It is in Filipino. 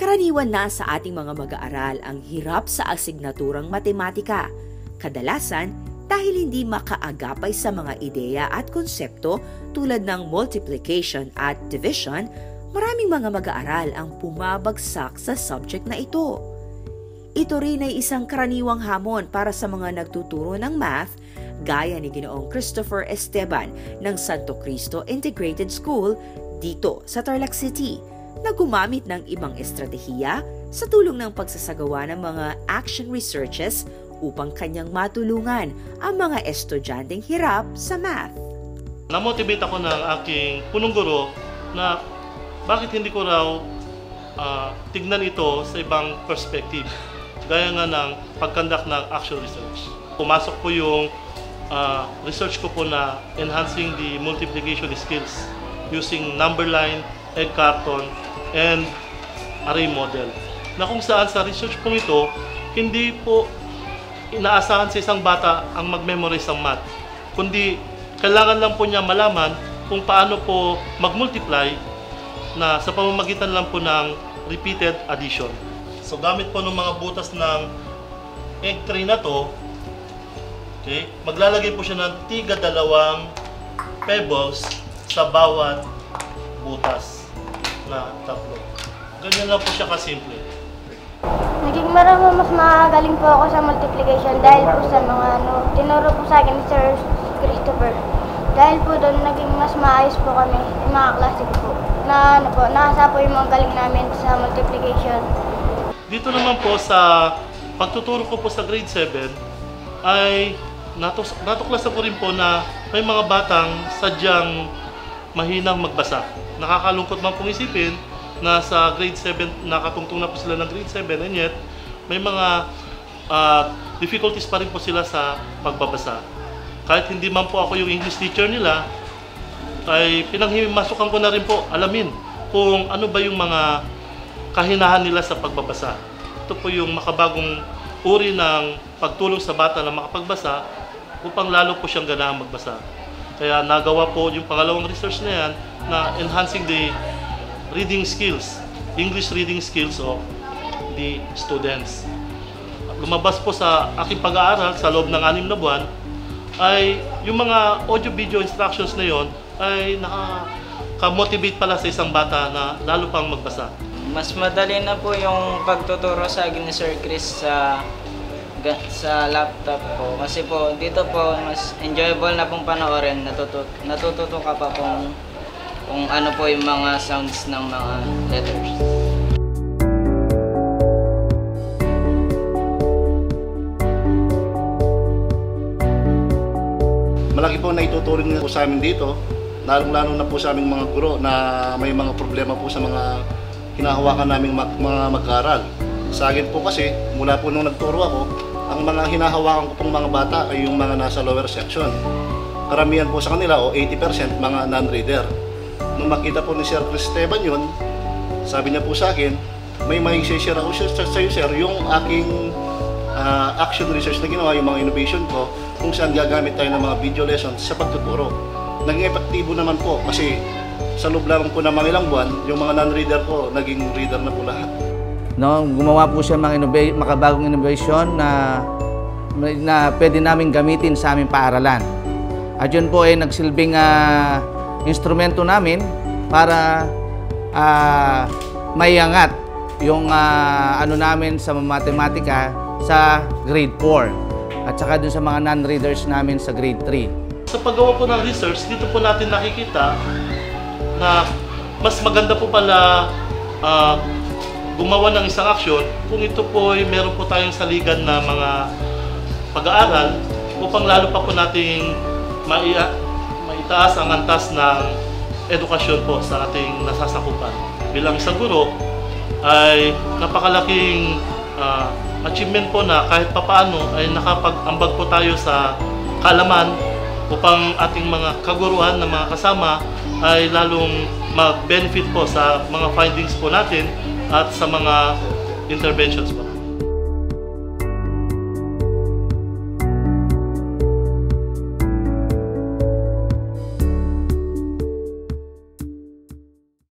Karaniwan na sa ating mga mag-aaral ang hirap sa asignaturang matematika. Kadalasan, dahil hindi makaagapay sa mga ideya at konsepto tulad ng multiplication at division, maraming mga mag-aaral ang pumabagsak sa subject na ito. Ito rin ay isang karaniwang hamon para sa mga nagtuturo ng math, gaya ni Ginoong Christopher Esteban ng Santo Cristo Integrated School dito sa Tarlac City, na gumamit ng ibang estratehiya sa tulong ng pagsasagawa ng mga action researches upang kanyang matulungan ang mga estudyanteng hirap sa math. Na-motivate ako ng aking punong guro na bakit hindi ko raw tignan ito sa ibang perspective, gaya nga ng pag-conduct ng action research. Pumasok po yung research ko po na enhancing the multiplication skills using number line, egg carton, and array model. Na kung saan sa research po ito, hindi po inaasahan sa isang bata ang mag-memorize ng math, kundi kailangan lang po niya malaman kung paano po mag-multiply na sa pamamagitan lang po ng repeated addition. So gamit po ng mga butas ng egg tray na to, okay, maglalagay po siya ng tiga dalawang pebbles sa bawat butas na tatlo. Ganyan lang po siya kasimple. Naging marami mas magaling po ako sa multiplication dahil po sa mga tinuro po sa akin ni Sir Christopher. Dahil po doon naging mas maayos po kami, yung mga klase po. Nakasa po yung mga galing namin sa multiplication. Dito naman po sa pagtuturo ko po sa grade 7 ay natuklasan ko rin po na may mga batang sadyang mahinang magbasa. Nakakalungkot man pong isipin na sa grade 7, nakatungtong na po sila ng grade 7, and yet may mga difficulties pa rin po sila sa pagbabasa. Kahit hindi man po ako yung English teacher nila, ay pinanghimasukan ko na rin po alamin kung ano ba yung mga kahinahan nila sa pagbabasa. Ito po yung makabagong uri ng pagtulong sa bata na makapagbasa upang lalo po siyang ganahang magbasa. Kaya nagawa po yung pangalawang research na yan na enhancing the reading skills, English reading skills of the students. Lumabas po sa aking pag-aaral sa loob ng 6 na buwan ay yung mga audio-video instructions na yon ay nakaka-motivate pala sa isang bata na lalo pang magbasa. Mas madali na po yung pagtuturo sa akin ni Sir Chris sa laptop po. Kasi po dito po mas enjoyable na pong panoorin, natututo ka pa kung ano po yung mga sounds ng mga letters. Malaki po na ituturing po sa amin dito, lalong-lalo na po sa aming mga guro na may mga problema po sa mga hinahawakan naming mga mag-aaral. Sa akin po kasi, mula po nung nagturo ako, ang mga hinahawakan ko pong mga bata ay yung mga nasa lower section. Karamihan po sa kanila o 80% mga non-reader. Nung makita po ni Sir Esteban yun, sabi niya po sa akin, may share ako sa iyo sir yung aking action research na ginawa, yung mga innovation ko, kung saan gagamit tayo ng mga video lessons sa pagtuturo. Naging epektibo naman po kasi sa loob lang po ng mga ilang buwan, yung mga non-reader po, naging reader na po lahat. No, gumawa po siya ng makabagong innovation na pwede namin gamitin sa aming paaralan. At yun po ay nagsilbing instrumento namin para maiangat yung ano namin sa matematika sa grade 4 at saka dun sa mga non-readers namin sa grade 3. Sa paggawa po ng research, dito po natin nakikita na mas maganda po pala gumawa ng isang aksyon kung ito po ay meron po tayong saligan na mga pag-aaral upang lalo pa po nating maitaas ang antas ng edukasyon po sa ating nasasakupan. Bilang isang guro ay napakalaking achievement po na kahit papaano ay nakapag-ambag po tayo sa kaalaman upang ating mga kaguruan na mga kasama ay lalong mag-benefit po sa mga findings po natin at sa mga interventions po.